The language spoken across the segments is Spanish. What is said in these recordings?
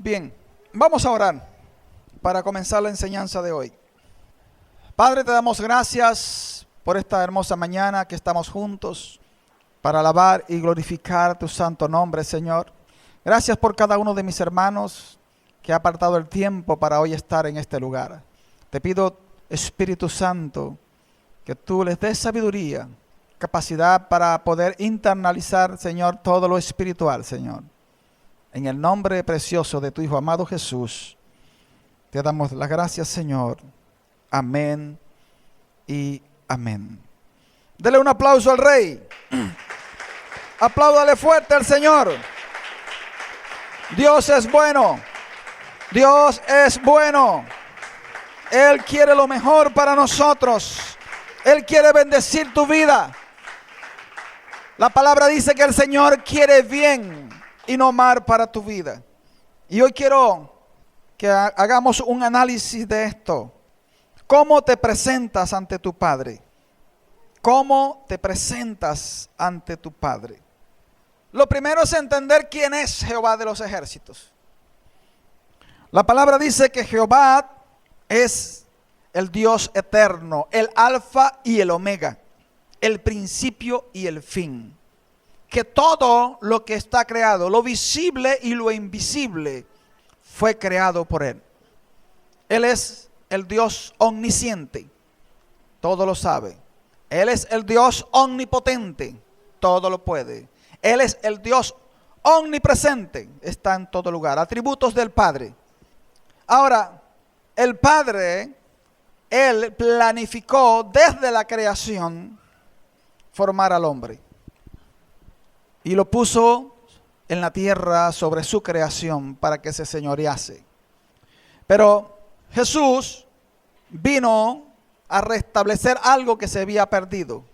Bien, vamos a orar para comenzar la enseñanza de hoy. Padre, te damos gracias por esta hermosa mañana que estamos juntos para alabar y glorificar tu santo nombre, Señor. Gracias por cada uno de mis hermanos que ha apartado el tiempo para hoy estar en este lugar. Te pido, Espíritu Santo, que tú les des sabiduría, capacidad para poder internalizar, Señor, todo lo espiritual, Señor. En el nombre precioso de tu Hijo amado Jesús, te damos las gracias, Señor. Amén y amén. Dele un aplauso al Rey. Apláudale fuerte al Señor. Dios es bueno. Dios es bueno. Él quiere lo mejor para nosotros. Él quiere bendecir tu vida. La palabra dice que el Señor quiere bien y no mal para tu vida. Y hoy quiero que hagamos un análisis de esto. ¿Cómo te presentas ante tu Padre? ¿Cómo te presentas ante tu Padre? Lo primero es entender quién es Jehová de los ejércitos. La palabra dice que Jehová es el Dios eterno, el alfa y el omega, el principio y el fin. Que todo lo que está creado, lo visible y lo invisible, fue creado por Él. Él es el Dios omnisciente, todo lo sabe. Él es el Dios omnipotente, todo lo puede. Él es el Dios omnipresente, está en todo lugar. Atributos del Padre. Ahora, el Padre, Él planificó desde la creación formar al hombre. Y lo puso en la tierra sobre su creación para que se señorease. Pero Jesús vino a restablecer algo que se había perdido.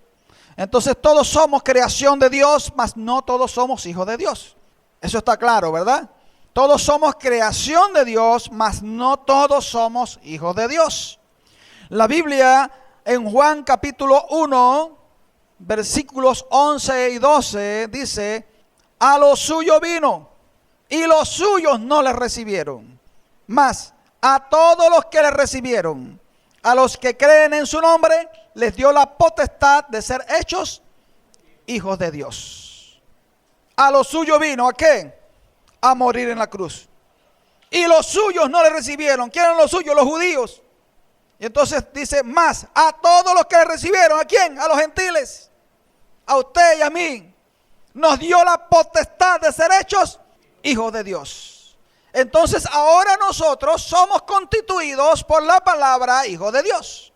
Entonces todos somos creación de Dios, mas no todos somos hijos de Dios. Eso está claro, ¿verdad? Todos somos creación de Dios, mas no todos somos hijos de Dios. La Biblia en Juan capítulo 1, versículos 11 y 12 dice: a lo suyo vino y los suyos no le recibieron, mas a todos los que le recibieron, a los que creen en su nombre, les dio la potestad de ser hechos hijos de Dios. A lo suyo vino, ¿a qué? A morir en la cruz. Y los suyos no le recibieron. ¿Quién eran los suyos? Los judíos. Y entonces dice: más a todos los que le recibieron. ¿A quién? A los gentiles. A usted y a mí. Nos dio la potestad de ser hechos hijos de Dios. Entonces ahora nosotros somos constituidos por la palabra hijo de Dios.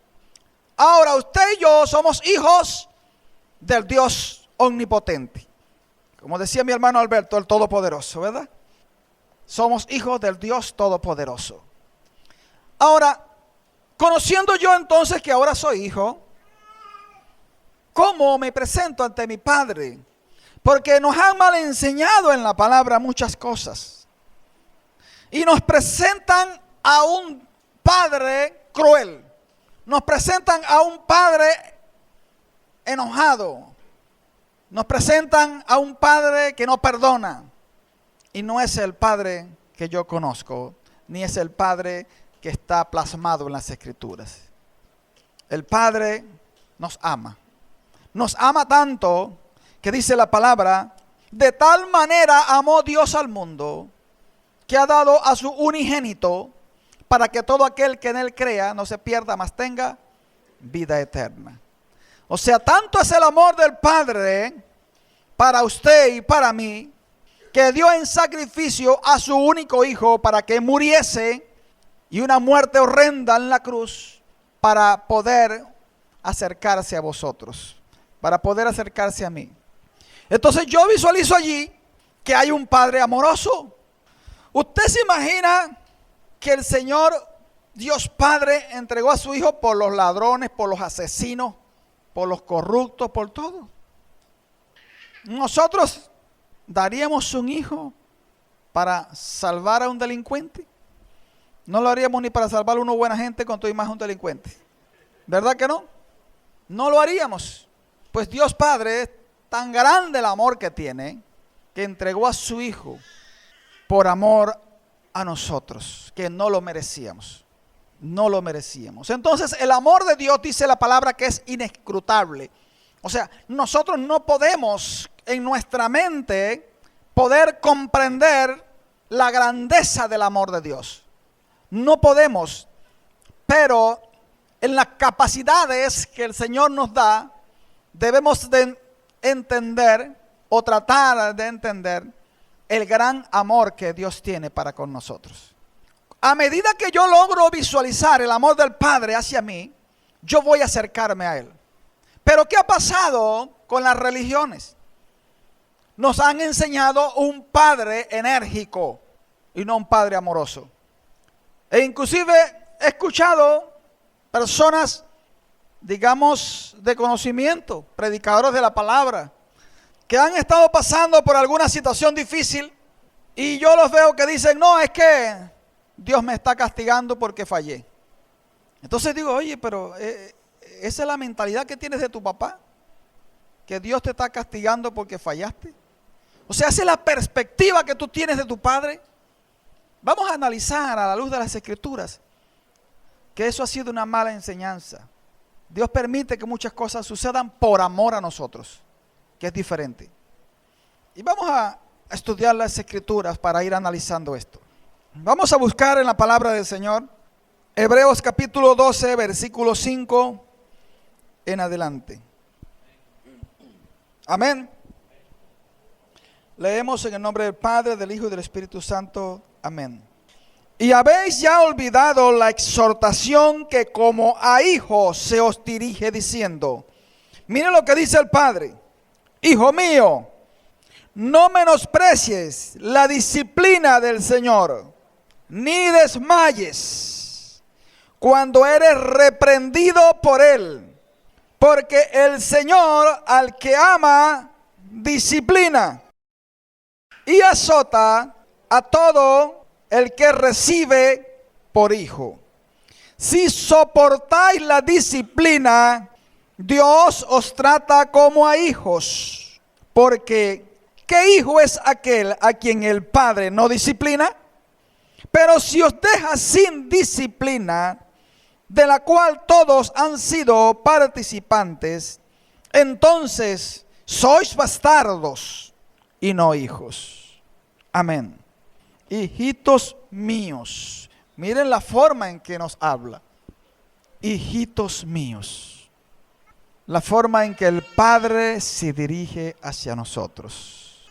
Ahora usted y yo somos hijos del Dios omnipotente. Como decía mi hermano Alberto, el Todopoderoso, ¿verdad? Somos hijos del Dios Todopoderoso. Ahora, conociendo yo entonces que ahora soy hijo, ¿cómo me presento ante mi Padre? Porque nos han mal enseñado en la palabra muchas cosas. Y nos presentan a un Padre cruel. Nos presentan a un Padre enojado. Nos presentan a un Padre que no perdona. Y no es el Padre que yo conozco, ni es el Padre que está plasmado en las Escrituras. El Padre nos ama. Nos ama tanto que dice la palabra: de tal manera amó Dios al mundo, que ha dado a su unigénito, para que todo aquel que en él crea no se pierda, mas tenga vida eterna. O sea, tanto es el amor del Padre para usted y para mí, que dio en sacrificio a su único hijo para que muriese, y una muerte horrenda en la cruz, para poder acercarse a vosotros, para poder acercarse a mí. Entonces yo visualizo allí que hay un Padre amoroso. ¿Usted se imagina que el Señor Dios Padre entregó a su Hijo por los ladrones, por los asesinos, por los corruptos, por todo? ¿Nosotros daríamos un hijo para salvar a un delincuente? No lo haríamos ni para salvar a una buena gente con todo y más un delincuente. ¿Verdad que no? No lo haríamos. Pues Dios Padre, es tan grande el amor que tiene, que entregó a su Hijo por amor a nosotros, que no lo merecíamos. No lo merecíamos. Entonces el amor de Dios, dice la palabra, que es inescrutable. O sea, nosotros no podemos en nuestra mente poder comprender la grandeza del amor de Dios. No podemos, pero en las capacidades que el Señor nos da, debemos de entender o tratar de entender el gran amor que Dios tiene para con nosotros. A medida que yo logro visualizar el amor del Padre hacia mí, yo voy a acercarme a Él. Pero ¿qué ha pasado con las religiones? Nos han enseñado un Padre enérgico y no un Padre amoroso. E inclusive he escuchado personas, digamos, de conocimiento, predicadores de la palabra, que han estado pasando por alguna situación difícil y yo los veo que dicen, no, es que Dios me está castigando porque fallé. Entonces digo, oye, pero esa es la mentalidad que tienes de tu papá, que Dios te está castigando porque fallaste. O sea, esa es la perspectiva que tú tienes de tu padre. Vamos a analizar a la luz de las Escrituras que eso ha sido una mala enseñanza. Dios permite que muchas cosas sucedan por amor a nosotros, que es diferente. Y vamos a estudiar las Escrituras para ir analizando esto. Vamos a buscar en la palabra del Señor, Hebreos capítulo 12, versículo 5 en adelante. Amén. Leemos en el nombre del Padre, del Hijo y del Espíritu Santo. Amén. Y habéis ya olvidado la exhortación que como a hijos se os dirige diciendo. Miren lo que dice el Padre. Hijo mío, no menosprecies la disciplina del Señor, ni desmayes cuando eres reprendido por Él, porque el Señor al que ama disciplina y azota a todo el que recibe por hijo. Si soportáis la disciplina, Dios os trata como a hijos, porque ¿qué hijo es aquel a quien el Padre no disciplina? Pero si os deja sin disciplina, de la cual todos han sido participantes, entonces sois bastardos y no hijos. Amén. Hijitos míos. Miren la forma en que nos habla. Hijitos míos. La forma en que el Padre se dirige hacia nosotros.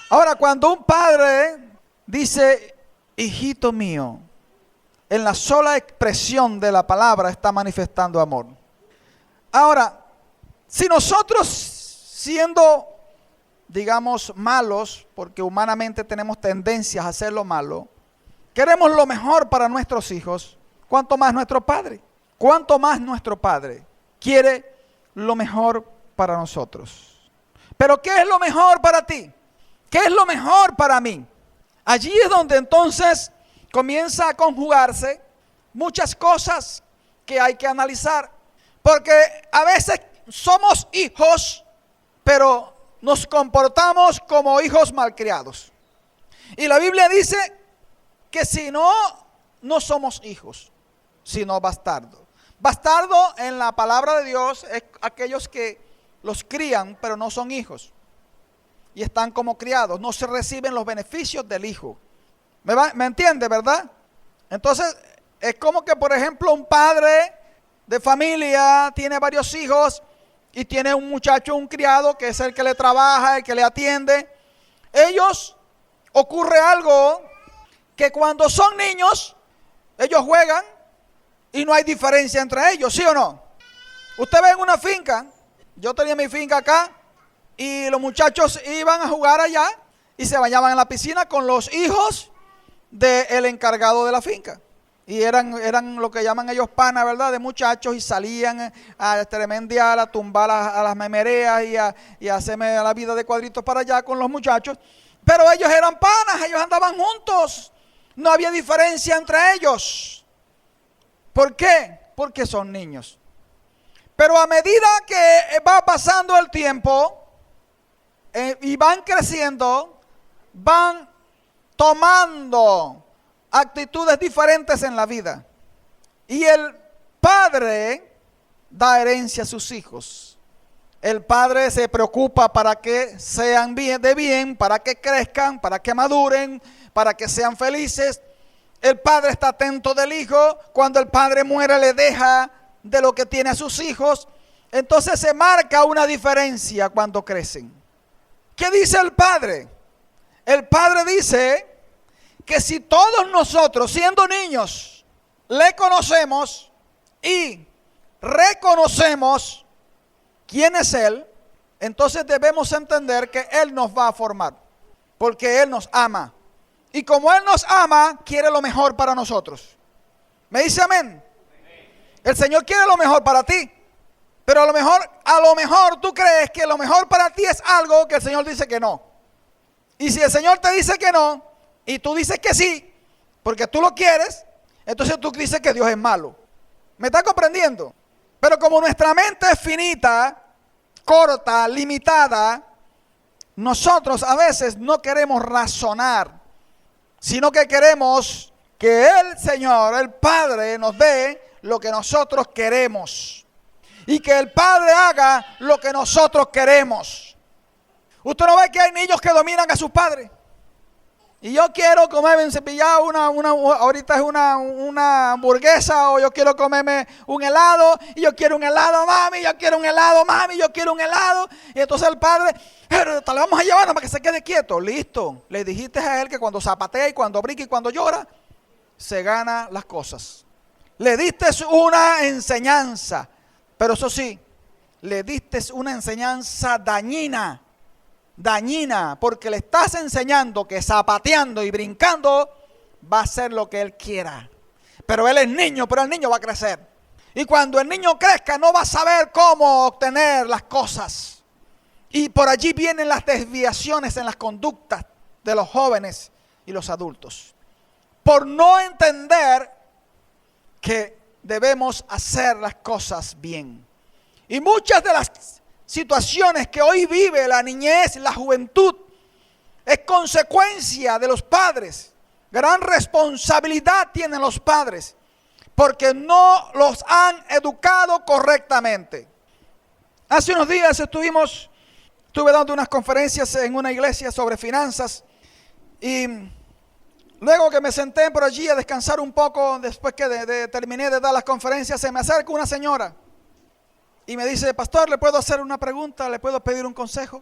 Ahora, cuando un padre dice, hijito mío, en la sola expresión de la palabra está manifestando amor. Ahora, si nosotros siendo, digamos, malos, porque humanamente tenemos tendencias a hacer lo malo, queremos lo mejor para nuestros hijos, ¿cuánto más nuestro Padre? ¿Cuánto más nuestro Padre quiere lo mejor para nosotros? Pero ¿qué es lo mejor para ti? ¿Qué es lo mejor para mí? Allí es donde entonces comienza a conjugarse muchas cosas que hay que analizar. Porque a veces somos hijos, pero nos comportamos como hijos malcriados. Y la Biblia dice que si no, no somos hijos, sino bastardos. Bastardo en la palabra de Dios es aquellos que los crían, pero no son hijos. Y están como criados, no se reciben los beneficios del hijo. ¿Me entiende, verdad? Entonces, es como que, por ejemplo, un padre de familia tiene varios hijos y tiene un muchacho, un criado, que es el que le trabaja, el que le atiende. Ellos, ocurre algo que cuando son niños, ellos juegan y no hay diferencia entre ellos, ¿sí o no? Usted ve en una finca, yo tenía mi finca acá, y los muchachos iban a jugar allá y se bañaban en la piscina con los hijos del encargado de la finca. Y eran lo que llaman ellos panas, ¿verdad? De muchachos, y salían a tremendear, a tumbar a las memereas y a hacerme la vida de cuadritos para allá con los muchachos. Pero ellos eran panas, ellos andaban juntos. No había diferencia entre ellos. ¿Por qué? Porque son niños. Pero a medida que va pasando el tiempo y van creciendo, van tomando actitudes diferentes en la vida. Y el padre da herencia a sus hijos. El padre se preocupa para que sean de bien, para que crezcan, para que maduren, para que sean felices. El padre está atento del hijo. Cuando el padre muere, le deja de lo que tiene a sus hijos. Entonces se marca una diferencia cuando crecen. ¿Qué dice el padre? El padre dice que si todos nosotros, siendo niños, le conocemos y reconocemos quién es Él, entonces debemos entender que Él nos va a formar, porque Él nos ama. Y como Él nos ama, quiere lo mejor para nosotros. ¿Me dice amén? El Señor quiere lo mejor para ti, pero a lo mejor tú crees que lo mejor para ti es algo que el Señor dice que no. Y si el Señor te dice que no, y tú dices que sí, porque tú lo quieres, entonces tú dices que Dios es malo. ¿Me está comprendiendo? Pero como nuestra mente es finita, corta, limitada, nosotros a veces no queremos razonar, sino que queremos que el Señor, el Padre, nos dé lo que nosotros queremos. Y que el Padre haga lo que nosotros queremos. ¿Usted no ve que hay niños que dominan a sus padres? Y yo quiero comerme un cepillado, ahorita es una hamburguesa, o yo quiero comerme un helado, y yo quiero un helado, mami, yo quiero un helado, mami, yo quiero un helado. Y entonces el padre, pero te lo vamos a llevar para que se quede quieto. Listo, le dijiste a él que cuando zapatea y cuando brinca y cuando llora, se gana las cosas. Le diste una enseñanza, pero eso sí, le diste una enseñanza dañina, porque le estás enseñando que zapateando y brincando va a hacer lo que él quiera. Pero él es niño, pero el niño va a crecer. Y cuando el niño crezca no va a saber cómo obtener las cosas. Y por allí vienen las desviaciones en las conductas de los jóvenes y los adultos. Por no entender que debemos hacer las cosas bien. Y muchas de las situaciones que hoy vive la niñez, la juventud, es consecuencia de los padres. Gran responsabilidad tienen los padres, porque no los han educado correctamente. Hace unos días estuve dando unas conferencias en una iglesia sobre finanzas, y luego que me senté por allí a descansar un poco, después que terminé de dar las conferencias, se me acerca una señora y me dice: pastor, ¿le puedo hacer una pregunta? ¿Le puedo pedir un consejo?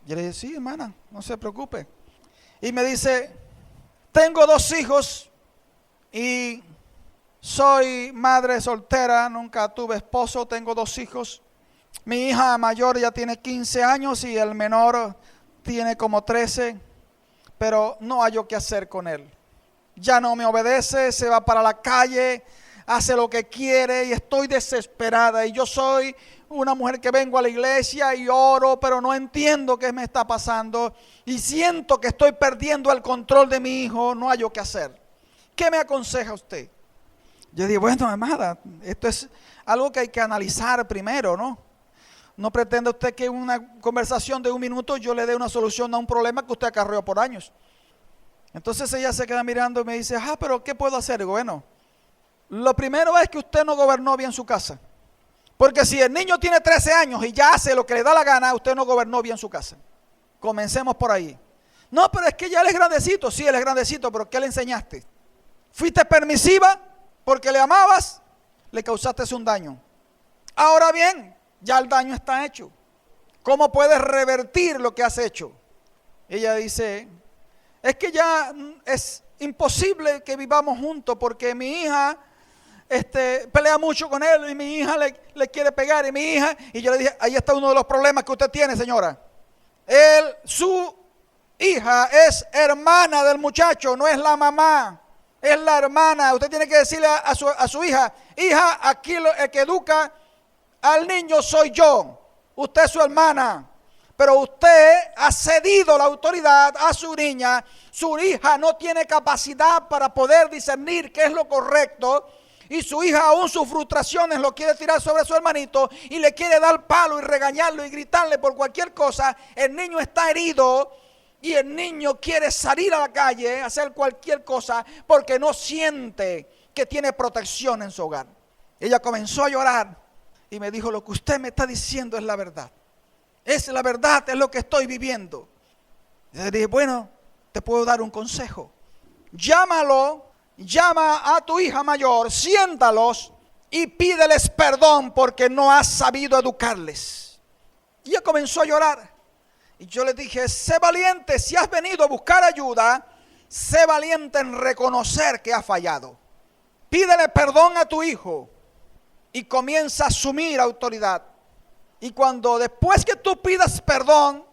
Yo le dije: sí, hermana, no se preocupe. Y me dice: tengo 2 hijos y soy madre soltera, nunca tuve esposo, tengo 2 hijos. Mi hija mayor ya tiene 15 años y el menor tiene como 13, pero no hay yo qué hacer con él. Ya no me obedece, se va para la calle, hace lo que quiere y estoy desesperada. Y yo soy una mujer que vengo a la iglesia y oro, pero no entiendo qué me está pasando. Y siento que estoy perdiendo el control de mi hijo, no hay yo qué hacer. ¿Qué me aconseja usted? Yo dije: bueno, amada, esto es algo que hay que analizar primero, ¿no? No pretenda usted que en una conversación de 1 minuto yo le dé una solución a un problema que usted acarreó por años. Entonces ella se queda mirando y me dice: pero ¿qué puedo hacer? Digo: bueno, lo primero es que usted no gobernó bien su casa. Porque si el niño tiene 13 años y ya hace lo que le da la gana, usted no gobernó bien su casa. Comencemos por ahí. No, pero es que ya él es grandecito. Sí, él es grandecito, pero ¿qué le enseñaste? ¿Fuiste permisiva porque le amabas? Le causaste un daño. Ahora bien, ya el daño está hecho. ¿Cómo puedes revertir lo que has hecho? Ella dice: es que ya es imposible que vivamos juntos porque mi hija pelea mucho con él y mi hija le quiere pegar, y yo le dije: ahí está uno de los problemas que usted tiene, señora. Su hija es hermana del muchacho, no es la mamá, es la hermana. Usted tiene que decirle a su hija: hija, aquí el que educa al niño soy yo, usted es su hermana, pero usted ha cedido la autoridad a su niña. Su hija no tiene capacidad para poder discernir qué es lo correcto, y su hija, aún sus frustraciones, lo quiere tirar sobre su hermanito y le quiere dar palo y regañarlo y gritarle por cualquier cosa. El niño está herido y el niño quiere salir a la calle, hacer cualquier cosa, porque no siente que tiene protección en su hogar. Ella comenzó a llorar y me dijo: lo que usted me está diciendo es la verdad. Es la verdad, es lo que estoy viviendo. Y le dije: bueno, te puedo dar un consejo. Llámalo, llama a tu hija mayor, siéntalos y pídeles perdón porque no has sabido educarles. Y ella comenzó a llorar. Y yo le dije: sé valiente, si has venido a buscar ayuda, sé valiente en reconocer que has fallado. Pídele perdón a tu hijo y comienza a asumir autoridad. Y cuando después que tú pidas perdón,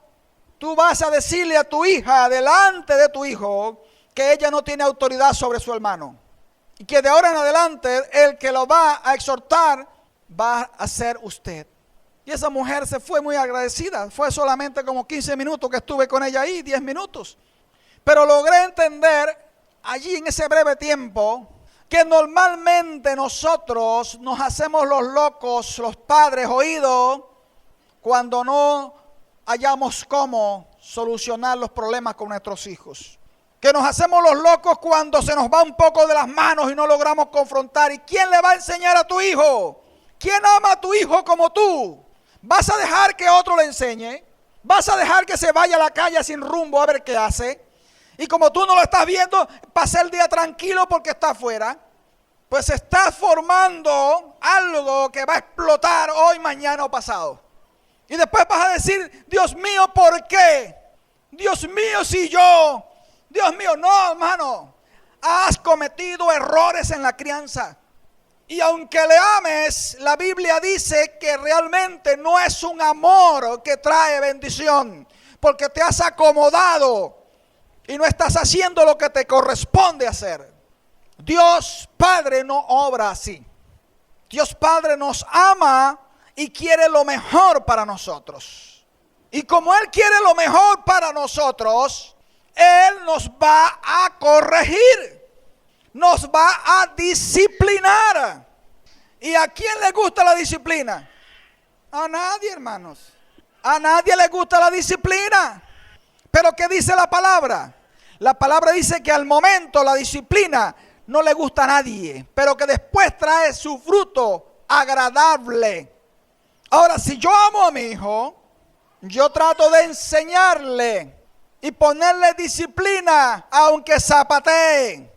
tú vas a decirle a tu hija delante de tu hijo que ella no tiene autoridad sobre su hermano. Y que de ahora en adelante el que lo va a exhortar va a ser usted. Y esa mujer se fue muy agradecida. Fue solamente como 15 minutos que estuve con ella ahí, 10 minutos. Pero logré entender allí en ese breve tiempo que normalmente nosotros nos hacemos los locos, los padres oídos, cuando no hallamos cómo solucionar los problemas con nuestros hijos. Que nos hacemos los locos cuando se nos va un poco de las manos y no logramos confrontar. ¿Y quién le va a enseñar a tu hijo? ¿Quién ama a tu hijo como tú? ¿Vas a dejar que otro le enseñe? ¿Vas a dejar que se vaya a la calle sin rumbo a ver qué hace? Y como tú no lo estás viendo, pasa el día tranquilo porque está afuera. Pues estás formando algo que va a explotar hoy, mañana o pasado. Y después vas a decir: Dios mío, ¿por qué? Dios mío, si yo... Dios mío, no, hermano. Has cometido errores en la crianza. Y aunque le ames, la Biblia dice que realmente no es un amor que trae bendición. Porque te has acomodado y no estás haciendo lo que te corresponde hacer. Dios Padre no obra así. Dios Padre nos ama y quiere lo mejor para nosotros. Y como Él quiere lo mejor para nosotros, Él nos va a corregir, nos va a disciplinar. ¿Y a quién le gusta la disciplina? A nadie, hermanos. A nadie le gusta la disciplina. Pero ¿qué dice la palabra? La palabra dice que al momento la disciplina no le gusta a nadie, pero que después trae su fruto agradable. Ahora, si yo amo a mi hijo, yo trato de enseñarle y ponerle disciplina, aunque zapatee,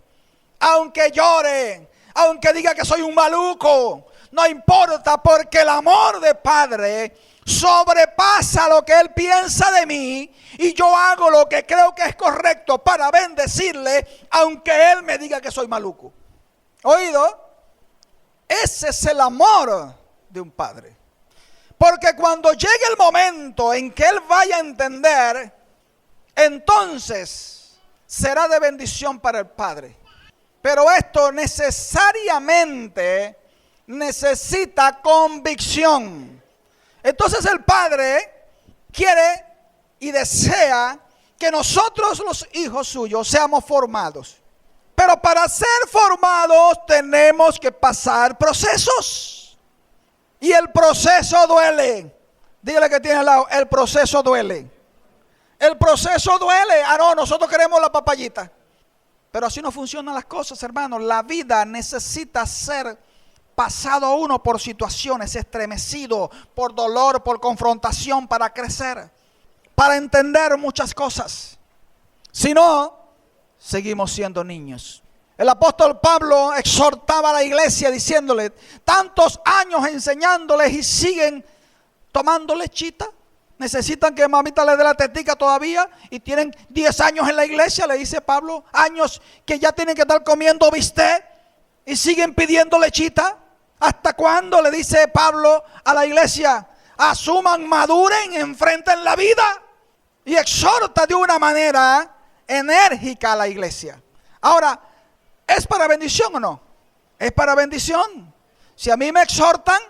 aunque llore, aunque diga que soy un maluco. No importa, porque el amor de padre sobrepasa lo que él piensa de mí, y yo hago lo que creo que es correcto para bendecirle, aunque él me diga que soy maluco. ¿Oído? Ese es el amor de un padre. Porque cuando llegue el momento en que él vaya a entender, entonces será de bendición para el padre. Pero esto necesariamente necesita convicción. Entonces el padre quiere y desea que nosotros, los hijos suyos, seamos formados. Pero para ser formados tenemos que pasar procesos. Y el proceso duele. Dígale que tiene al lado: el proceso duele. El proceso duele. Ah, no, nosotros queremos la papayita. Pero así no funcionan las cosas, hermanos. La vida necesita ser pasado uno por situaciones, estremecido por dolor, por confrontación, para crecer, para entender muchas cosas. Si no, seguimos siendo niños. El apóstol Pablo exhortaba a la iglesia diciéndole: tantos años enseñándoles y siguen tomando lechita. Necesitan que mamita les dé la tetica todavía y tienen 10 años en la iglesia, le dice Pablo, años que ya tienen que estar comiendo bistec y siguen pidiendo lechita. ¿Hasta cuándo? Le dice Pablo a la iglesia. Asuman, maduren, enfrenten la vida. Y exhorta de una manera enérgica a la iglesia. Ahora, ¿es para bendición o no? Es para bendición. Si a mí me exhortan,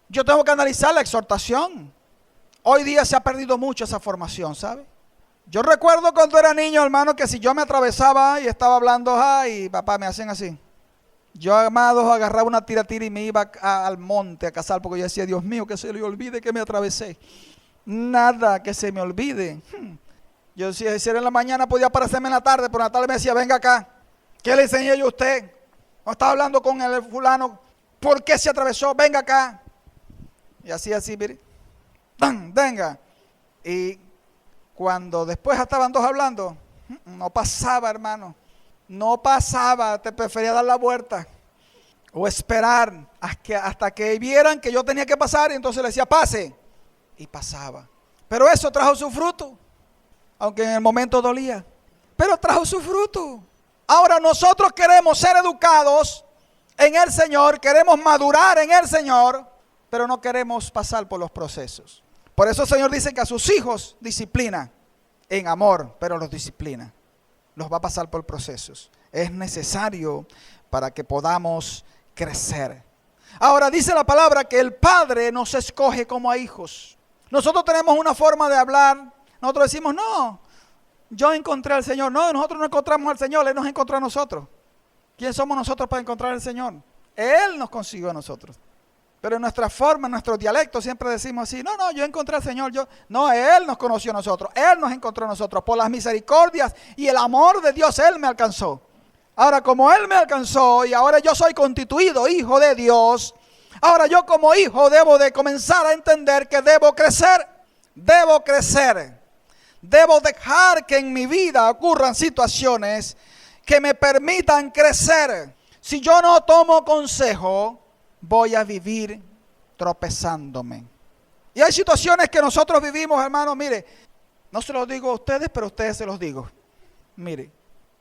yo tengo que analizar la exhortación. Hoy día se ha perdido mucho esa formación, ¿sabe? Yo recuerdo cuando era niño, hermano, que si yo me atravesaba y estaba hablando, y papá me hacen así. Yo, amado, agarraba una tira y me iba al monte a cazar, porque yo decía: Dios mío, que se le olvide que me atravesé. Nada que se me olvide. Yo decía, si era en la mañana podía aparecerme en la tarde, pero en la tarde me decía, venga acá. ¿Qué le enseñé yo a usted? No estaba hablando con el fulano. ¿Por qué se atravesó? Venga acá. Y así, mire. Venga. Y cuando después estaban dos hablando, no pasaba, hermano. No pasaba. Te prefería dar la vuelta. O esperar hasta que vieran que yo tenía que pasar. Y entonces le decía, pase. Y pasaba. Pero eso trajo su fruto. Aunque en el momento dolía. Pero trajo su fruto. Ahora nosotros queremos ser educados en el Señor. Queremos madurar en el Señor. Pero no queremos pasar por los procesos. Por eso el Señor dice que a sus hijos disciplina en amor. Pero los disciplina. Los va a pasar por procesos. Es necesario para que podamos crecer. Ahora dice la palabra que el Padre nos escoge como a hijos. Nosotros tenemos una forma de hablar. Nosotros decimos, no, yo encontré al Señor. No, nosotros no encontramos al Señor, Él nos encontró a nosotros. ¿Quién somos nosotros para encontrar al Señor? Él nos consiguió a nosotros. Pero en nuestra forma, en nuestro dialecto siempre decimos así, no, yo encontré al Señor. No, Él nos conoció a nosotros, Él nos encontró a nosotros. Por las misericordias y el amor de Dios, Él me alcanzó. Ahora, como Él me alcanzó y ahora yo soy constituido hijo de Dios, ahora yo como hijo debo de comenzar a entender que debo crecer. Debo crecer. Debo dejar que en mi vida ocurran situaciones que me permitan crecer. Si yo no tomo consejo, voy a vivir tropezándome. Y hay situaciones que nosotros vivimos, hermanos, mire, no se los digo a ustedes, pero a ustedes se los digo. Mire,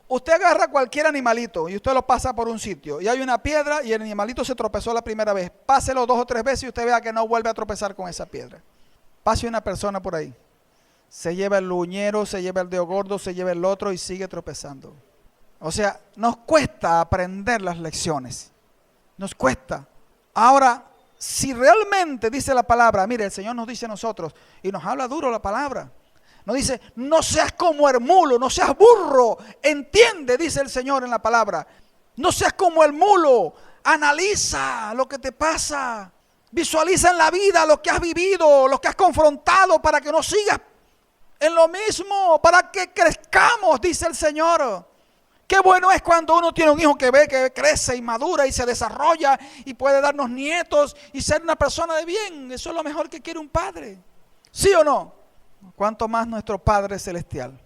usted agarra cualquier animalito y usted lo pasa por un sitio y hay una piedra y el animalito se tropezó la primera vez. Páselo 2 o 3 veces y usted vea que no vuelve a tropezar con esa piedra. Pase una persona por ahí. Se lleva el uñero, se lleva el dedo gordo, se lleva el otro y sigue tropezando. O sea, nos cuesta aprender las lecciones. Nos cuesta. Ahora, si realmente dice la palabra, mire, el Señor nos dice a nosotros, y nos habla duro la palabra. Nos dice, no seas como el mulo, no seas burro. Entiende, dice el Señor en la palabra. No seas como el mulo. Analiza lo que te pasa. Visualiza en la vida lo que has vivido, lo que has confrontado para que no sigas en lo mismo, para que crezcamos, dice el Señor. Qué bueno es cuando uno tiene un hijo que ve que crece y madura y se desarrolla y puede darnos nietos y ser una persona de bien. Eso es lo mejor que quiere un padre. ¿Sí o no? Cuanto más nuestro Padre Celestial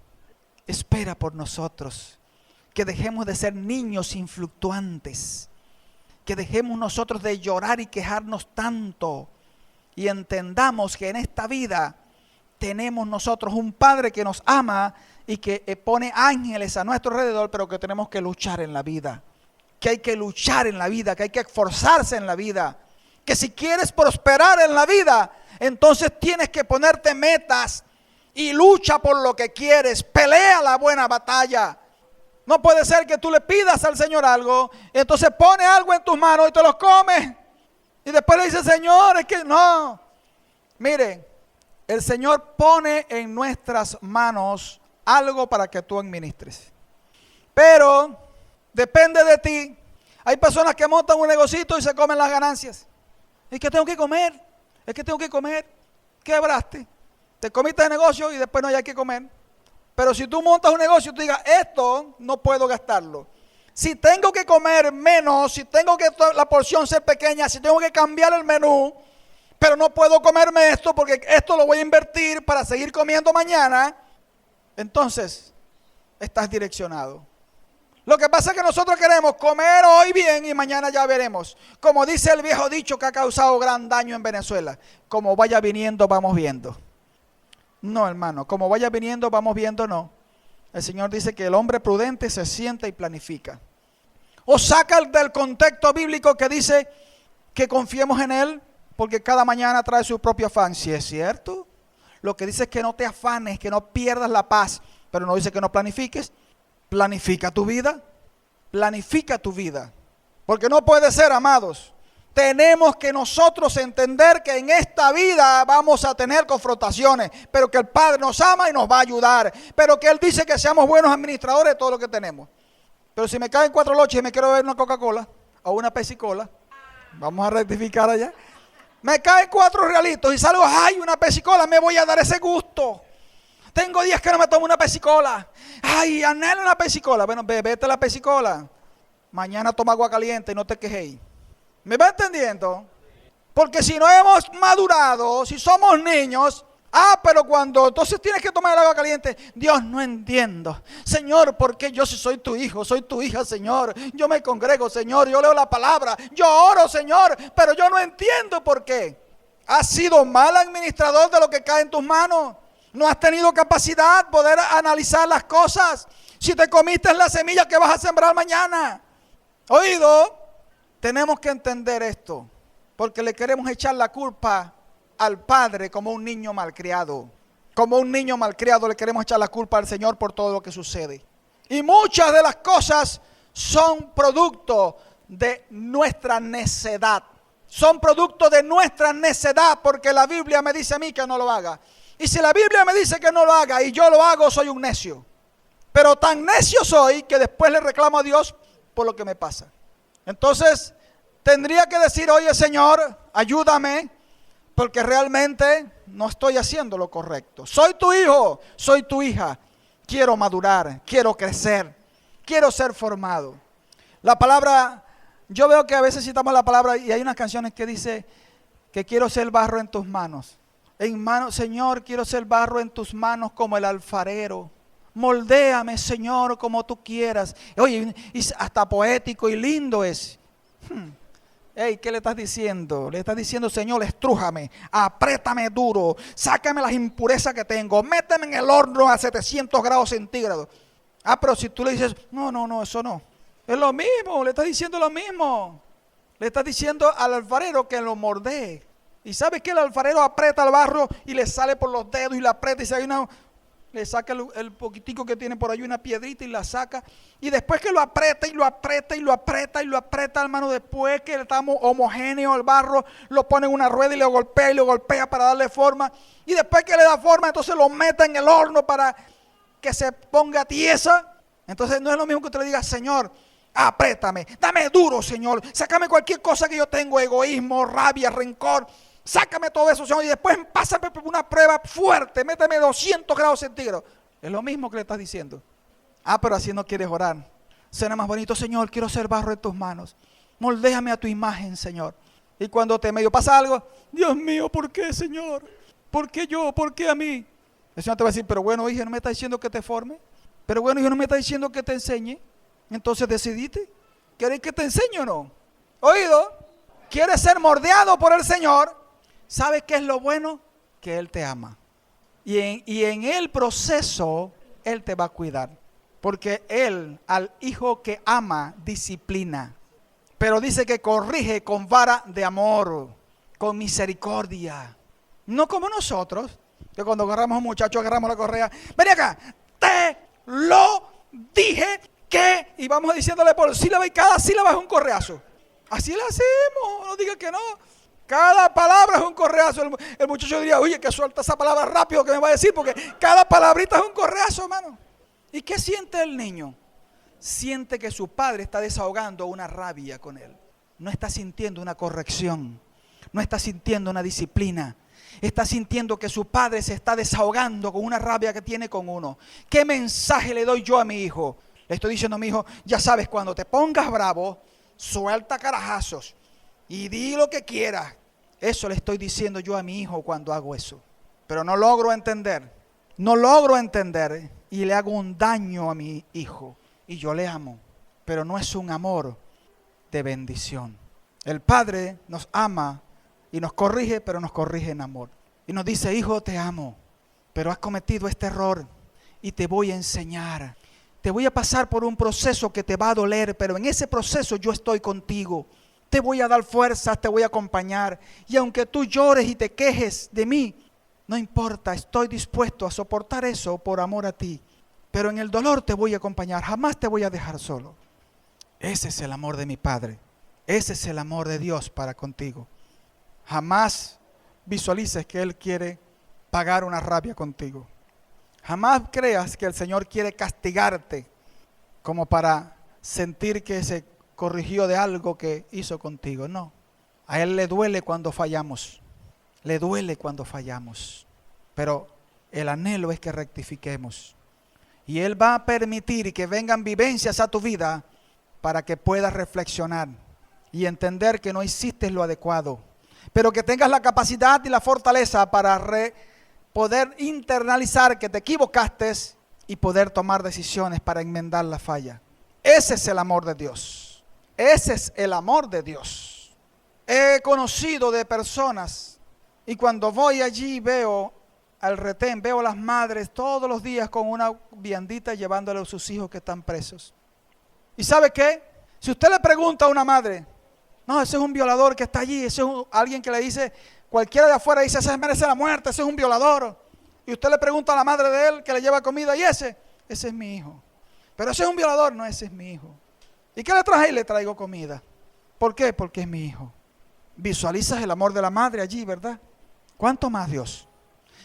espera por nosotros. Que dejemos de ser niños influctuantes. Que dejemos nosotros de llorar y quejarnos tanto. Y entendamos que en esta vida tenemos nosotros un Padre que nos ama y que pone ángeles a nuestro alrededor, pero que tenemos que luchar en la vida. Que hay que luchar en la vida, que hay que esforzarse en la vida. Que si quieres prosperar en la vida, entonces tienes que ponerte metas y lucha por lo que quieres. Pelea la buena batalla. No puede ser que tú le pidas al Señor algo, y entonces pone algo en tus manos y te lo comes. Y después le dice, Señor, es que no. Miren, el Señor pone en nuestras manos algo para que tú administres. Pero depende de ti. Hay personas que montan un negocito y se comen las ganancias. Es que tengo que comer. Es que tengo que comer. Quebraste. Te comiste el negocio y después no hay que comer. Pero si tú montas un negocio y tú digas, esto no puedo gastarlo. Si tengo que comer menos, si tengo que la porción ser pequeña, si tengo que cambiar el menú, pero no puedo comerme esto porque esto lo voy a invertir para seguir comiendo mañana, entonces estás direccionado. Lo que pasa es que nosotros queremos comer hoy bien y mañana ya veremos. Como dice el viejo dicho que ha causado gran daño en Venezuela, como vaya viniendo vamos viendo. No, hermano, como vaya viniendo vamos viendo, no. El Señor dice que el hombre prudente se sienta y planifica. O saca del contexto bíblico que dice que confiemos en Él, porque cada mañana trae su propio afán. Si es cierto, lo que dice es que no te afanes, que no pierdas la paz, pero no dice que no planifiques. Planifica tu vida, planifica tu vida. Porque no puede ser, amados. Tenemos que nosotros entender que en esta vida vamos a tener confrontaciones, pero que el Padre nos ama y nos va a ayudar, pero que Él dice que seamos buenos administradores de todo lo que tenemos. Pero si me caen 4 loches y me quiero beber una Coca-Cola o una Pepsi-Cola, vamos a rectificar allá. Me caen 4 realitos y salgo, ay, una Pepsi-Cola, me voy a dar ese gusto Tengo días que no me tomo una pesicola. Ay, anhelo una pesicola. Bueno, bebete la pesicola. Mañana toma agua caliente y no te quejes. ¿Me va entendiendo? Porque si no hemos madurado, si somos niños, pero cuando entonces tienes que tomar el agua caliente, Dios, no entiendo. Señor, ¿por qué yo si soy tu hijo, soy tu hija, Señor? Yo me congrego, Señor, yo leo la palabra, yo oro, Señor, pero yo no entiendo por qué. ¿Has sido mal administrador de lo que cae en tus manos? ¿No has tenido capacidad de poder analizar las cosas? Si te comiste la semilla que vas a sembrar mañana. ¿Oído? Tenemos que entender esto, porque le queremos echar la culpa al padre como un niño malcriado. Como un niño malcriado le queremos echar la culpa al Señor por todo lo que sucede. Y muchas de las cosas son producto de nuestra necedad. Son producto de nuestra necedad, porque la Biblia me dice a mí que no lo haga. Y si la Biblia me dice que no lo haga y yo lo hago, soy un necio. Pero tan necio soy que después le reclamo a Dios por lo que me pasa. Entonces, tendría que decir, oye Señor, ayúdame, porque realmente no estoy haciendo lo correcto. Soy tu hijo, soy tu hija. Quiero madurar, quiero crecer, quiero ser formado. La palabra, yo veo que a veces citamos la palabra y hay unas canciones que dice que quiero ser barro en tus manos. Señor, quiero ser barro en tus manos como el alfarero. Moldéame, Señor, como tú quieras. Oye, y hasta poético y lindo es. Hey, ¿qué le estás diciendo? Le estás diciendo, Señor, estrújame, apriétame duro, sácame las impurezas que tengo, méteme en el horno a 700 grados centígrados. Pero si tú le dices, no, eso no. Es lo mismo, le estás diciendo lo mismo. Le estás diciendo al alfarero que lo mordee. Y ¿sabes qué? El alfarero aprieta el barro y le sale por los dedos y le aprieta y si hay le saca el poquitico que tiene por ahí, una piedrita y la saca. Y después que lo aprieta y lo aprieta y lo aprieta y lo aprieta, hermano, después que estamos homogéneo el barro, lo pone en una rueda y lo golpea para darle forma. Y después que le da forma, entonces lo mete en el horno para que se ponga tiesa. Entonces no es lo mismo que usted le diga, Señor, apriétame, dame duro, Señor, sácame cualquier cosa que yo tengo, egoísmo, rabia, rencor. Sácame todo eso, Señor, y después pásame por una prueba fuerte, méteme 200 grados centígrados. Es lo mismo que le estás diciendo. Pero así no quieres orar. Suena más bonito, Señor, quiero ser barro en tus manos. Moldéame a tu imagen, Señor. Y cuando te medio pasa algo, Dios mío, ¿por qué, Señor? ¿Por qué yo? ¿Por qué a mí? El Señor te va a decir, pero bueno, hijo, ¿no me está diciendo que te forme? Pero bueno, hijo, ¿no me está diciendo que te enseñe? Entonces decidiste, ¿quieres que te enseñe o no? ¿Oído? ¿Quieres ser moldeado por el Señor? ¿Sabes qué es lo bueno? Que Él te ama. Y en el proceso, Él te va a cuidar. Porque Él, al hijo que ama, disciplina. Pero dice que corrige con vara de amor, con misericordia. No como nosotros, que cuando agarramos a un muchacho, agarramos la correa. Ven acá, te lo dije que... Y vamos diciéndole por sílaba y cada sílaba es un correazo. Así lo hacemos, no diga que no. Cada palabra es un correazo. El muchacho diría, oye, que suelta esa palabra rápido que me va a decir, porque cada palabrita es un correazo, hermano. ¿Y qué siente el niño? Siente que su padre está desahogando una rabia con él. No está sintiendo una corrección. No está sintiendo una disciplina. Está sintiendo que su padre se está desahogando con una rabia que tiene con uno. ¿Qué mensaje le doy yo a mi hijo? Le estoy diciendo a mi hijo, ya sabes, cuando te pongas bravo, suelta carajazos y di lo que quieras. Eso le estoy diciendo yo a mi hijo cuando hago eso. Pero no logro entender y le hago un daño a mi hijo. Y yo le amo, pero no es un amor de bendición. El Padre nos ama y nos corrige, pero nos corrige en amor. Y nos dice, hijo, te amo, pero has cometido este error y te voy a enseñar. Te voy a pasar por un proceso que te va a doler, pero en ese proceso yo estoy contigo. Te voy a dar fuerzas, te voy a acompañar. Y aunque tú llores y te quejes de mí, no importa, estoy dispuesto a soportar eso por amor a ti. Pero en el dolor te voy a acompañar, jamás te voy a dejar solo. Ese es el amor de mi Padre. Ese es el amor de Dios para contigo. Jamás visualices que Él quiere pagar una rabia contigo. Jamás creas que el Señor quiere castigarte como para sentir que se corrigió de algo que hizo contigo. No, a Él le duele cuando fallamos. Le duele cuando fallamos. Pero El anhelo es que rectifiquemos. Y Él va a permitir que vengan vivencias a tu vida para que puedas reflexionar y entender que no hiciste lo adecuado, pero que tengas la capacidad y la fortaleza para poder internalizar que te equivocaste y poder tomar decisiones para enmendar la falla. Ese es el amor de Dios. Ese es el amor de Dios. He conocido de personas y cuando voy allí veo al retén, veo a las madres todos los días con una viandita llevándole a sus hijos que están presos. ¿Y sabe qué? Si usted le pregunta a una madre, no, ese es un violador que está allí, ese es alguien que le dice, cualquiera de afuera dice, ese merece la muerte, ese es un violador. Y usted le pregunta a la madre de él que le lleva comida, y ese es mi hijo. Pero ese es un violador, no, ese es mi hijo. ¿Y qué le traje? Le traigo comida. ¿Por qué? Porque es mi hijo. Visualizas el amor de la madre allí, ¿verdad? ¿Cuánto más Dios?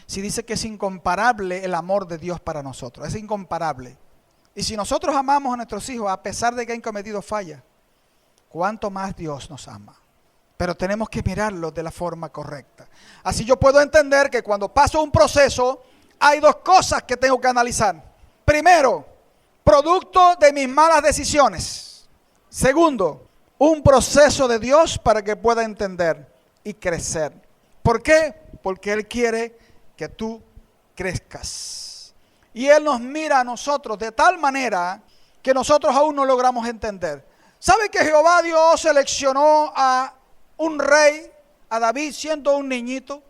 Si dice que es incomparable el amor de Dios para nosotros, es incomparable. Y si nosotros amamos a nuestros hijos a pesar de que han cometido fallas, ¿cuánto más Dios nos ama? Pero tenemos que mirarlo de la forma correcta. Así yo puedo entender que cuando paso un proceso, hay dos cosas que tengo que analizar. Primero, producto de mis malas decisiones. Segundo, un proceso de Dios para que pueda entender y crecer. ¿Por qué? Porque Él quiere que tú crezcas. Y Él nos mira a nosotros de tal manera que nosotros aún no logramos entender. ¿Sabe que Jehová Dios seleccionó a un rey, a David, siendo un niñito?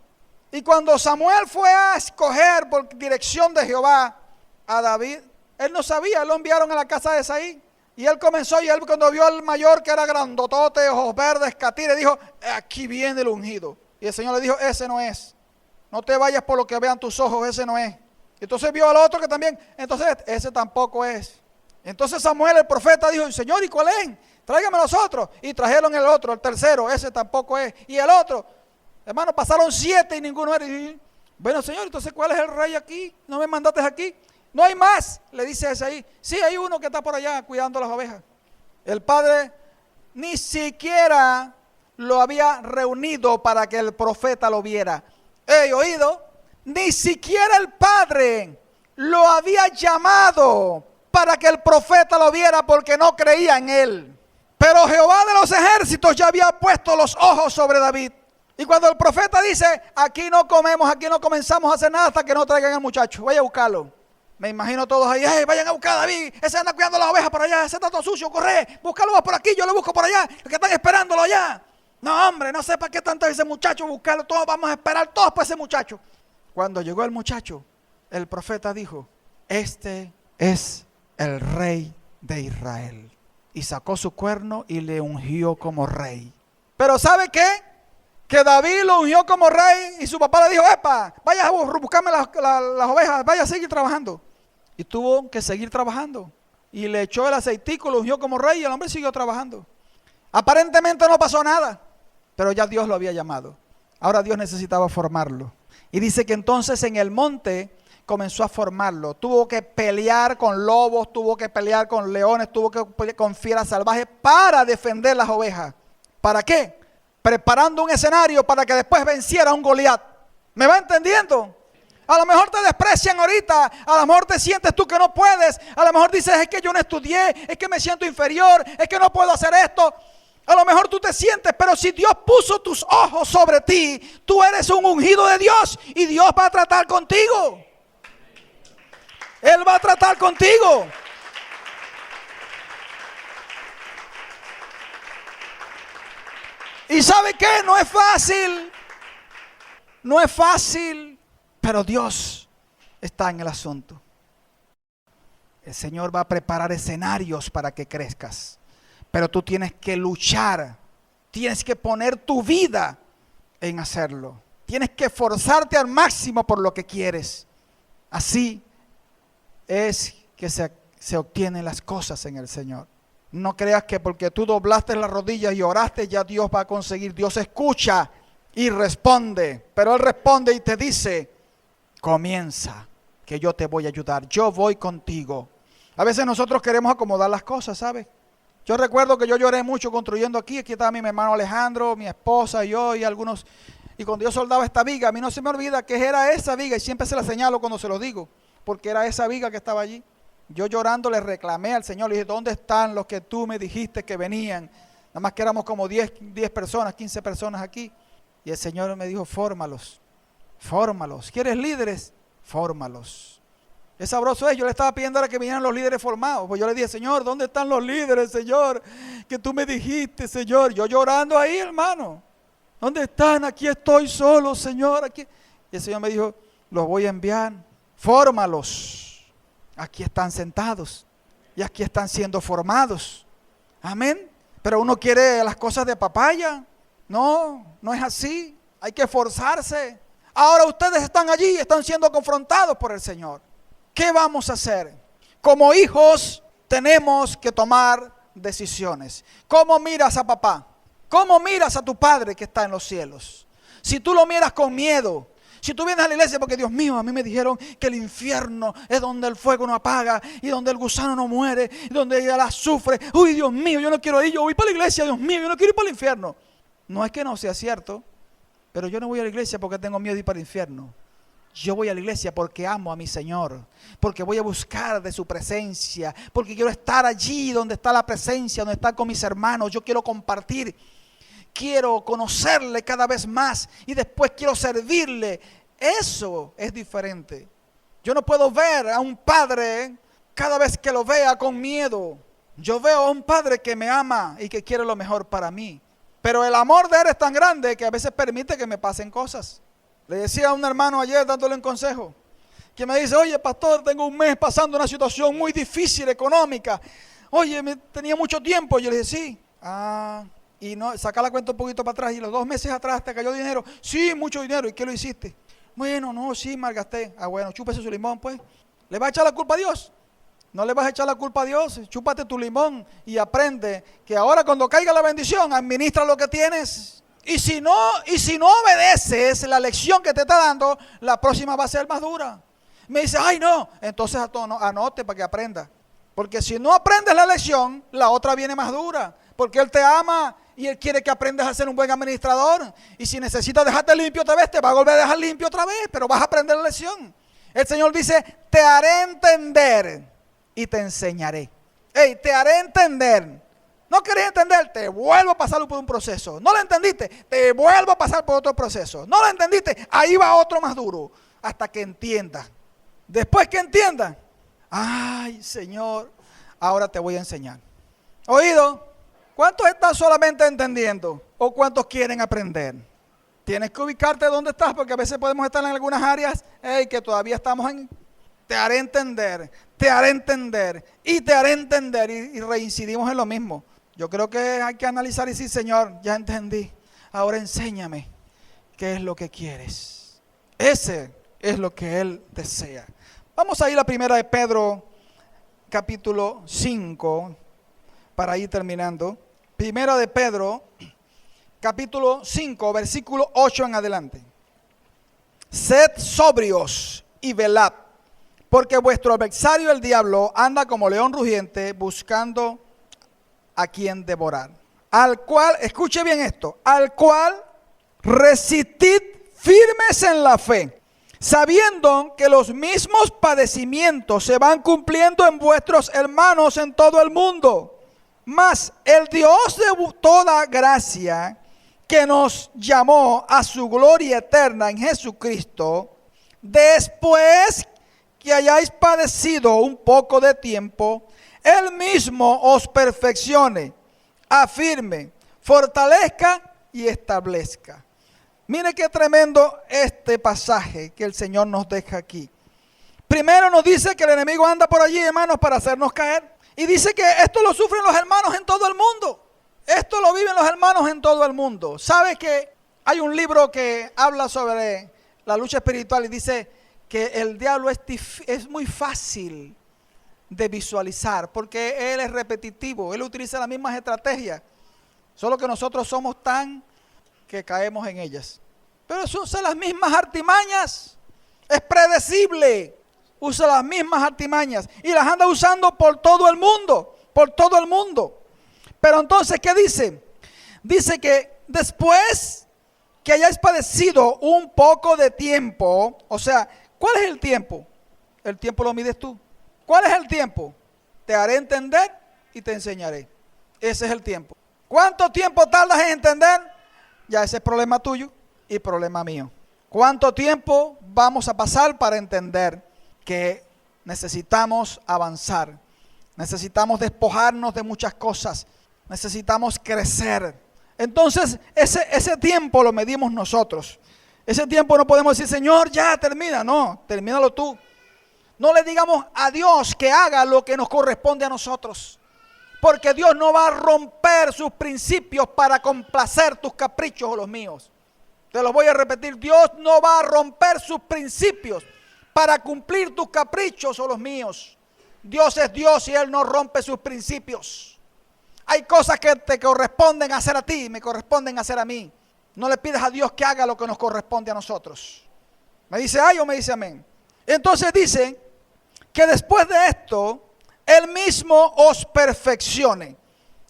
Y cuando Samuel fue a escoger por dirección de Jehová a David, él no sabía, lo enviaron a la casa de Esaí. Y él comenzó, y él cuando vio al mayor que era grandotote, ojos verdes, catire, dijo, aquí viene el ungido. Y el Señor le dijo, ese no es. No te vayas por lo que vean tus ojos, ese no es. Entonces vio al otro que también, entonces ese tampoco es. Entonces Samuel, el profeta, dijo, Señor, ¿y cuál es? Tráigame los otros. Y trajeron el otro, el tercero, ese tampoco es. Y el otro, hermano, pasaron 7 y ninguno era. Y, bueno, Señor, entonces ¿cuál es el rey aquí? ¿No me mandaste aquí? No hay más, le dice ese ahí. Sí, hay uno que está por allá cuidando las ovejas. El padre ni siquiera lo había reunido para que el profeta lo viera. He oído, ni siquiera el padre lo había llamado para que el profeta lo viera porque no creía en él. Pero Jehová de los ejércitos ya había puesto los ojos sobre David. Y cuando el profeta dice, aquí no comemos, aquí no comenzamos a hacer nada hasta que no traigan al muchacho, vaya a buscarlo. Me imagino todos ahí, hey, vayan a buscar a David, ese anda cuidando las ovejas por allá, ese está todo sucio, corre, búscalo por aquí, yo lo busco por allá, los que están esperándolo allá. No, hombre, no sé para qué tanto ese muchacho buscarlo, todos vamos a esperar todos por ese muchacho. Cuando llegó el muchacho, el profeta dijo, este es el rey de Israel. Y sacó su cuerno y le ungió como rey. Pero ¿sabe qué? Que David lo ungió como rey y su papá le dijo, epa, vaya a buscarme las ovejas, vaya a seguir trabajando. Y tuvo que seguir trabajando. Y le echó el aceitico, lo ungió como rey y el hombre siguió trabajando. Aparentemente no pasó nada, pero ya Dios lo había llamado. Ahora Dios necesitaba formarlo. Y dice que entonces en el monte comenzó a formarlo. Tuvo que pelear con lobos, tuvo que pelear con leones, tuvo que pelear con fieras salvajes para defender las ovejas. ¿Para qué? Preparando un escenario para que después venciera a un Goliat. ¿Me va entendiendo? A lo mejor te desprecian ahorita, a lo mejor te sientes tú que no puedes, a lo mejor dices es que yo no estudié, es que me siento inferior, es que no puedo hacer esto. A lo mejor tú te sientes, pero si Dios puso tus ojos sobre ti, tú eres un ungido de Dios y Dios va a tratar contigo. Él va a tratar contigo. ¿Y sabe qué? No es fácil. No es fácil. Pero Dios está en el asunto. El Señor va a preparar escenarios para que crezcas. Pero tú tienes que luchar. Tienes que poner tu vida en hacerlo. Tienes que esforzarte al máximo por lo que quieres. Así es que se obtienen las cosas en el Señor. No creas que porque tú doblaste las rodillas y oraste ya Dios va a conseguir. Dios escucha y responde. Pero Él responde y te dice, comienza, que yo te voy a ayudar. Yo voy contigo. A veces nosotros queremos acomodar las cosas, ¿sabes? Yo recuerdo que yo lloré mucho construyendo aquí. Aquí estaba mi hermano Alejandro, mi esposa, yo y algunos Y cuando yo soldaba esta viga, a mí no se me olvida que era esa viga, y siempre se la señalo cuando se lo digo, porque era esa viga que estaba allí. Yo llorando le reclamé al Señor, le dije, ¿dónde están los que tú me dijiste que venían? Nada más que éramos como 10 personas, 15 personas aquí. Y el Señor me dijo, fórmalos. ¿Quieres líderes? Fórmalos. Es sabroso yo le estaba pidiendo a que vinieran los líderes formados. Pues yo le dije, Señor, ¿dónde están los líderes, Señor? Que tú me dijiste, Señor. Yo llorando ahí, hermano. ¿Dónde están? Aquí estoy solo, Señor. Aquí. Y el Señor me dijo, los voy a enviar. Fórmalos. Aquí están sentados. Y aquí están siendo formados. Amén. Pero uno quiere las cosas de papaya. No, no es así. Hay que esforzarse. Ahora ustedes están allí, están siendo confrontados por el Señor. ¿Qué vamos a hacer? Como hijos tenemos que tomar decisiones. ¿Cómo miras a papá? ¿Cómo miras a tu padre que está en los cielos? Si tú lo miras con miedo, si tú vienes a la iglesia porque Dios mío, a mí me dijeron que el infierno es donde el fuego no apaga y donde el gusano no muere y donde ella la sufre. Uy, Dios mío, yo no quiero ir, yo voy para la iglesia, Dios mío, yo no quiero ir para el infierno. No es que no sea cierto, pero yo no voy a la iglesia porque tengo miedo de ir para el infierno. Yo voy a la iglesia porque amo a mi Señor, porque voy a buscar de su presencia, porque quiero estar allí donde está la presencia, donde está con mis hermanos. Yo quiero compartir, quiero conocerle cada vez más y después quiero servirle. Eso es diferente. Yo no puedo ver a un padre cada vez que lo vea con miedo. Yo veo a un padre que me ama y que quiere lo mejor para mí. Pero el amor de él es tan grande que a veces permite que me pasen cosas. Le decía a un hermano ayer dándole un consejo, que me dice, oye pastor, tengo un mes pasando una situación muy difícil económica. Oye, tenía mucho tiempo. Yo le dije, sí. Y no, saca la cuenta un poquito para atrás. Y los 2 meses atrás te cayó dinero. Sí, mucho dinero. ¿Y qué lo hiciste? Bueno, no, sí, malgasté. Bueno, chúpese su limón, pues. ¿Le vas a echar la culpa a Dios? No le vas a echar la culpa a Dios. Chúpate tu limón y aprende que ahora cuando caiga la bendición, administra lo que tienes. Y si no obedeces la lección que te está dando, la próxima va a ser más dura. Me dice, ay no, entonces anote para que aprenda. Porque si no aprendes la lección, la otra viene más dura. Porque Él te ama y Él quiere que aprendas a ser un buen administrador. Y si necesitas dejarte limpio otra vez, te va a volver a dejar limpio otra vez, pero vas a aprender la lección. El Señor dice, te haré entender y te enseñaré. Te haré entender. No querés entender, te vuelvo a pasar por un proceso. No lo entendiste, te vuelvo a pasar por otro proceso. No lo entendiste, ahí va otro más duro. Hasta que entiendas. Después que entiendas, ay Señor, ahora te voy a enseñar. ¿Oído? ¿Cuántos están solamente entendiendo? ¿O cuántos quieren aprender? Tienes que ubicarte donde estás, porque a veces podemos estar en algunas áreas que todavía estamos en... Te haré entender, te haré entender y te haré entender y reincidimos en lo mismo. Yo creo que hay que analizar y decir, Señor, ya entendí, ahora enséñame qué es lo que quieres. Ese es lo que Él desea. Vamos a ir a 1 de Pedro, capítulo 5, para ir terminando. 1 de Pedro, capítulo 5, versículo 8 en adelante. Sed sobrios y velad, porque vuestro adversario el diablo anda como león rugiente buscando a quien devorar. Al cual, escuche bien esto, al cual resistid firmes en la fe, sabiendo que los mismos padecimientos se van cumpliendo en vuestros hermanos en todo el mundo. Mas el Dios de toda gracia, que nos llamó a su gloria eterna en Jesucristo, después que hayáis padecido un poco de tiempo, Él mismo os perfeccione, afirme, fortalezca y establezca. Mire qué tremendo este pasaje que el Señor nos deja aquí. Primero nos dice que el enemigo anda por allí, hermanos, para hacernos caer. Y dice que esto lo sufren los hermanos en todo el mundo. Esto lo viven los hermanos en todo el mundo. ¿Sabe que hay un libro que habla sobre la lucha espiritual y dice que el diablo es muy fácil de visualizar porque él es repetitivo, él utiliza las mismas estrategias, solo que nosotros somos tan que caemos en ellas. Pero usa las mismas artimañas, es predecible, usa las mismas artimañas y las anda usando por todo el mundo, Pero entonces, ¿qué dice? Dice que después que hayáis padecido un poco de tiempo. O sea, ¿cuál es el tiempo? El tiempo lo mides tú. ¿Cuál es el tiempo? Te haré entender y te enseñaré. Ese es el tiempo. ¿Cuánto tiempo tardas en entender? Ya ese es problema tuyo y problema mío. ¿Cuánto tiempo vamos a pasar para entender que necesitamos avanzar? Necesitamos despojarnos de muchas cosas. Necesitamos crecer. Entonces, ese tiempo lo medimos nosotros. Ese tiempo no podemos decir, Señor, ya termina. No, termínalo tú. No le digamos a Dios que haga lo que nos corresponde a nosotros. Porque Dios no va a romper sus principios para complacer tus caprichos o los míos. Te lo voy a repetir, Dios no va a romper sus principios para cumplir tus caprichos o los míos. Dios es Dios y Él no rompe sus principios. Hay cosas que te corresponden hacer a ti, me corresponden hacer a mí. No le pidas a Dios que haga lo que nos corresponde a nosotros. ¿Me dice ay o me dice amén? Entonces dice que después de esto, Él mismo os perfeccione.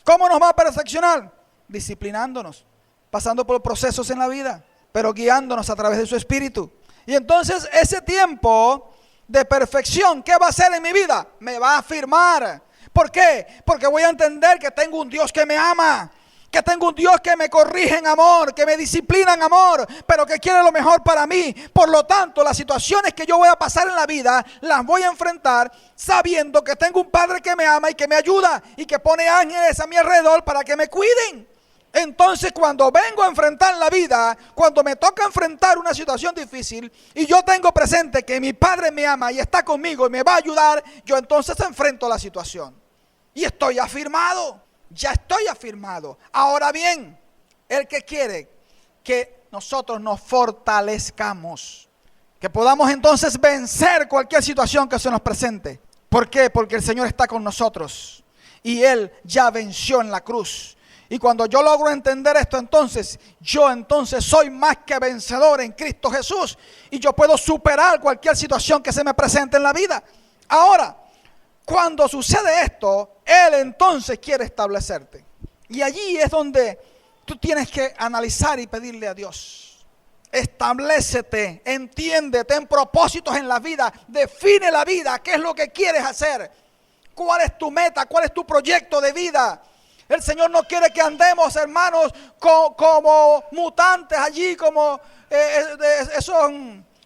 ¿Cómo nos va a perfeccionar? Disciplinándonos, pasando por procesos en la vida, pero guiándonos a través de su Espíritu. Y entonces ese tiempo de perfección, ¿qué va a hacer en mi vida? Me va a afirmar. ¿Por qué? Porque voy a entender que tengo un Dios que me ama, que tengo un Dios que me corrige en amor, que me disciplina en amor, pero que quiere lo mejor para mí. Por lo tanto, las situaciones que yo voy a pasar en la vida, las voy a enfrentar sabiendo que tengo un Padre que me ama y que me ayuda y que pone ángeles a mi alrededor para que me cuiden. Entonces, cuando vengo a enfrentar la vida, cuando me toca enfrentar una situación difícil y yo tengo presente que mi Padre me ama y está conmigo y me va a ayudar, yo entonces enfrento la situación. Y estoy afirmado, ya estoy afirmado. Ahora bien, el que quiere que nosotros nos fortalezcamos, que podamos entonces vencer cualquier situación que se nos presente. ¿Por qué? Porque el Señor está con nosotros y Él ya venció en la cruz. Y cuando yo logro entender esto, entonces soy más que vencedor en Cristo Jesús. Y yo puedo superar cualquier situación que se me presente en la vida. Ahora, cuando sucede esto, Él entonces quiere establecerte. Y allí es donde tú tienes que analizar y pedirle a Dios. Establécete, entiende, ten propósitos en la vida, define la vida, qué es lo que quieres hacer. ¿Cuál es tu meta? ¿Cuál es tu proyecto de vida? El Señor no quiere que andemos, hermanos, como mutantes allí, como esos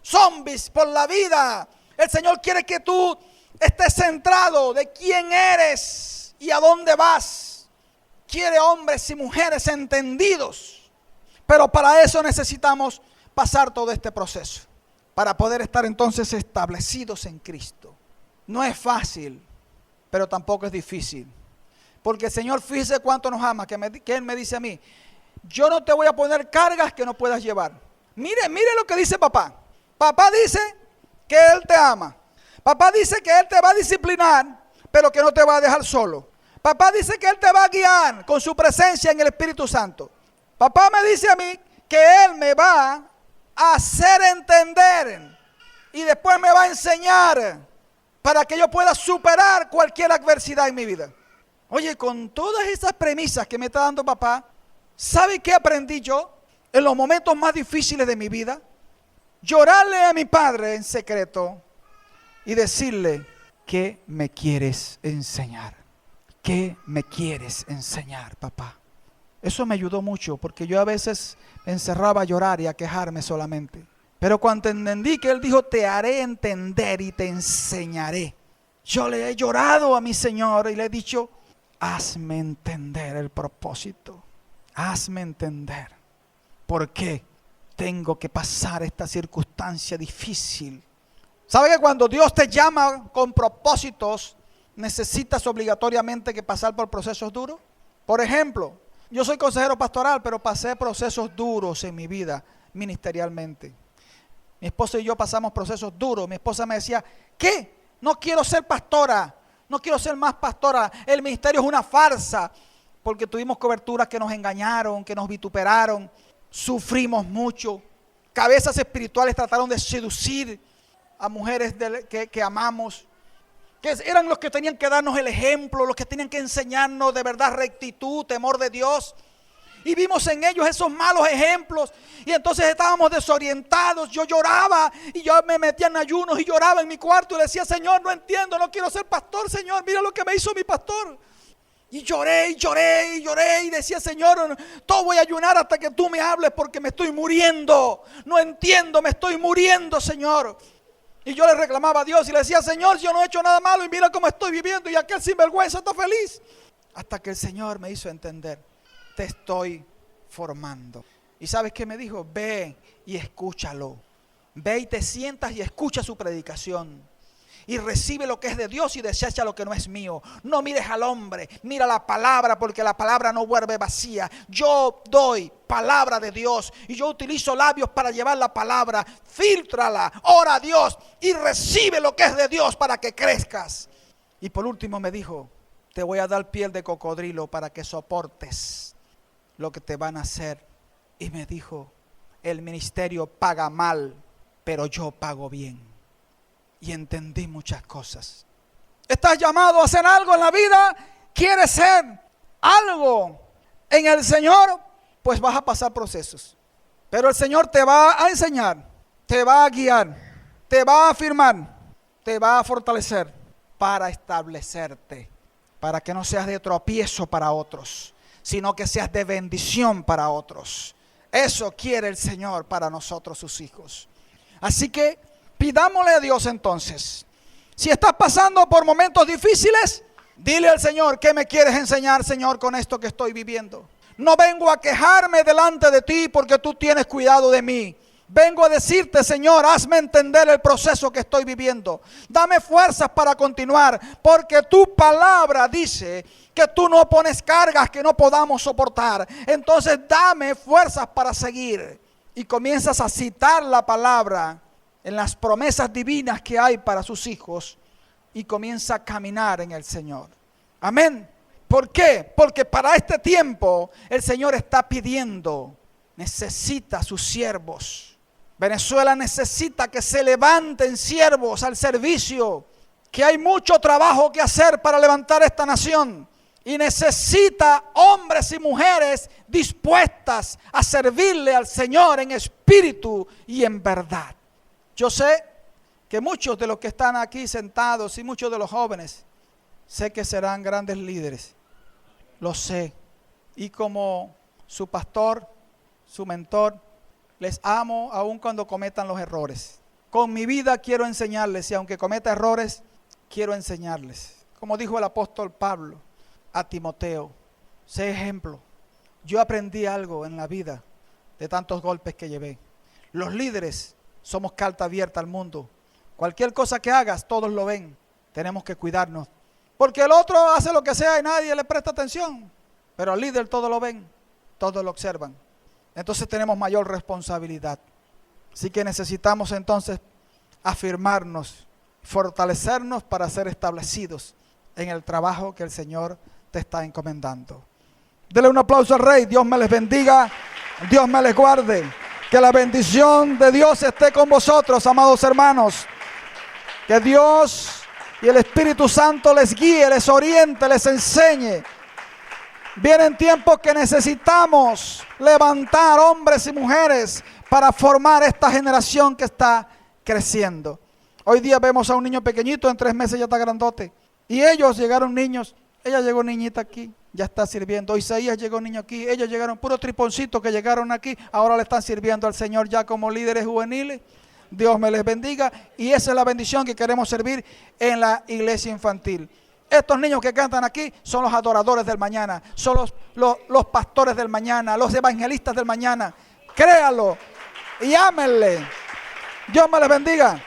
zombies por la vida. El Señor quiere que tú estés centrado de quién eres y a dónde vas. Quiere hombres y mujeres entendidos. Pero para eso necesitamos pasar todo este proceso, para poder estar entonces establecidos en Cristo. No es fácil, pero tampoco es difícil. Porque el Señor, fíjese cuánto nos ama, que Él me dice a mí, yo no te voy a poner cargas que no puedas llevar. Mire lo que dice papá. Papá dice que Él te ama. Papá dice que Él te va a disciplinar, pero que no te va a dejar solo. Papá dice que Él te va a guiar con su presencia en el Espíritu Santo. Papá me dice a mí que Él me va a hacer entender y después me va a enseñar para que yo pueda superar cualquier adversidad en mi vida. Oye, con todas esas premisas que me está dando papá, ¿sabe qué aprendí yo en los momentos más difíciles de mi vida? Llorarle a mi padre en secreto y decirle, ¿qué me quieres enseñar? ¿Qué me quieres enseñar, papá? Eso me ayudó mucho porque yo a veces me encerraba a llorar y a quejarme solamente. Pero cuando entendí que Él dijo, te haré entender y te enseñaré. Yo le he llorado a mi Señor y le he dicho, hazme entender el propósito. Hazme entender por qué tengo que pasar esta circunstancia difícil. ¿Sabe que cuando Dios te llama con propósitos, necesitas obligatoriamente que pasar por procesos duros? Por ejemplo, yo soy consejero pastoral, pero pasé procesos duros en mi vida ministerialmente. Mi esposa y yo pasamos procesos duros. Mi esposa me decía, ¿qué? No quiero ser pastora. No quiero ser más pastora, el ministerio es una farsa, porque tuvimos coberturas que nos engañaron, que nos vituperaron, sufrimos mucho. Cabezas espirituales trataron de seducir a mujeres que amamos, que eran los que tenían que darnos el ejemplo, los que tenían que enseñarnos de verdad rectitud, temor de Dios. Y vimos en ellos esos malos ejemplos. Y entonces estábamos desorientados. Yo lloraba y yo me metía en ayunos y lloraba en mi cuarto y le decía: Señor, no entiendo, no quiero ser pastor, Señor. Mira lo que me hizo mi pastor. Y lloré y lloré y lloré y decía: Señor, todo voy a ayunar hasta que tú me hables porque me estoy muriendo. No entiendo, me estoy muriendo, Señor. Y yo le reclamaba a Dios y le decía: Señor, yo no he hecho nada malo y mira cómo estoy viviendo y aquel sinvergüenza está feliz. Hasta que el Señor me hizo entender: te estoy formando. ¿Y sabes qué me dijo? Ve y escúchalo. Ve y te sientas y escucha su predicación. Y recibe lo que es de Dios y desecha lo que no es mío. No mires al hombre, mira la palabra, porque la palabra no vuelve vacía. Yo doy palabra de Dios y yo utilizo labios para llevar la palabra. Fíltrala, ora a Dios y recibe lo que es de Dios para que crezcas. Y por último me dijo: te voy a dar piel de cocodrilo para que soportes lo que te van a hacer. Y me dijo: el ministerio paga mal, pero yo pago bien. Y entendí muchas cosas. ¿Estás llamado a hacer algo en la vida? ¿Quieres ser algo en el Señor? Pues vas a pasar procesos. Pero el Señor te va a enseñar, te va a guiar, te va a afirmar, te va a fortalecer para establecerte. Para que no seas de tropiezo para otros, sino que seas de bendición para otros. Eso quiere el Señor para nosotros, sus hijos. Así que pidámosle a Dios entonces. Si estás pasando por momentos difíciles, dile al Señor: ¿qué me quieres enseñar, Señor, con esto que estoy viviendo? No vengo a quejarme delante de ti porque tú tienes cuidado de mí. Vengo a decirte: Señor, hazme entender el proceso que estoy viviendo. Dame fuerzas para continuar, porque tu palabra dice que tú no pones cargas que no podamos soportar. Entonces dame fuerzas para seguir. Y comienzas a citar la palabra en las promesas divinas que hay para sus hijos y comienza a caminar en el Señor. Amén. ¿Por qué? Porque para este tiempo el Señor está pidiendo, necesita a sus siervos. Venezuela necesita que se levanten siervos al servicio, que hay mucho trabajo que hacer para levantar esta nación. Y necesita hombres y mujeres dispuestas a servirle al Señor en espíritu y en verdad. Yo sé que muchos de los que están aquí sentados y muchos de los jóvenes, sé que serán grandes líderes. Lo sé. Y como su pastor, su mentor, les amo aun cuando cometan los errores. Con mi vida quiero enseñarles, y aunque cometa errores, quiero enseñarles. Como dijo el apóstol Pablo a Timoteo: sé ejemplo. Yo aprendí algo en la vida de tantos golpes que llevé. Los líderes somos carta abierta al mundo. Cualquier cosa que hagas, todos lo ven. Tenemos que cuidarnos. Porque el otro hace lo que sea y nadie le presta atención. Pero al líder todos lo ven, todos lo observan. Entonces tenemos mayor responsabilidad. Así que necesitamos entonces afirmarnos, fortalecernos para ser establecidos en el trabajo que el Señor te está encomendando. Dele un aplauso al Rey. Dios me les bendiga, Dios me les guarde. Que la bendición de Dios esté con vosotros, amados hermanos. Que Dios y el Espíritu Santo les guíe, les oriente, les enseñe. Vienen tiempos que necesitamos levantar hombres y mujeres para formar esta generación que está creciendo. Hoy día vemos a un niño pequeñito, en 3 meses ya está grandote. Y ellos llegaron niños, ella llegó niñita aquí, ya está sirviendo. Isaías llegó niño aquí, ellos llegaron puros triponcitos que llegaron aquí, ahora le están sirviendo al Señor ya como líderes juveniles. Dios me les bendiga, y esa es la bendición que queremos servir en la iglesia infantil. Estos niños que cantan aquí son los adoradores del mañana, son los pastores del mañana, los evangelistas del mañana. Créalo y ámenle. Dios me les bendiga.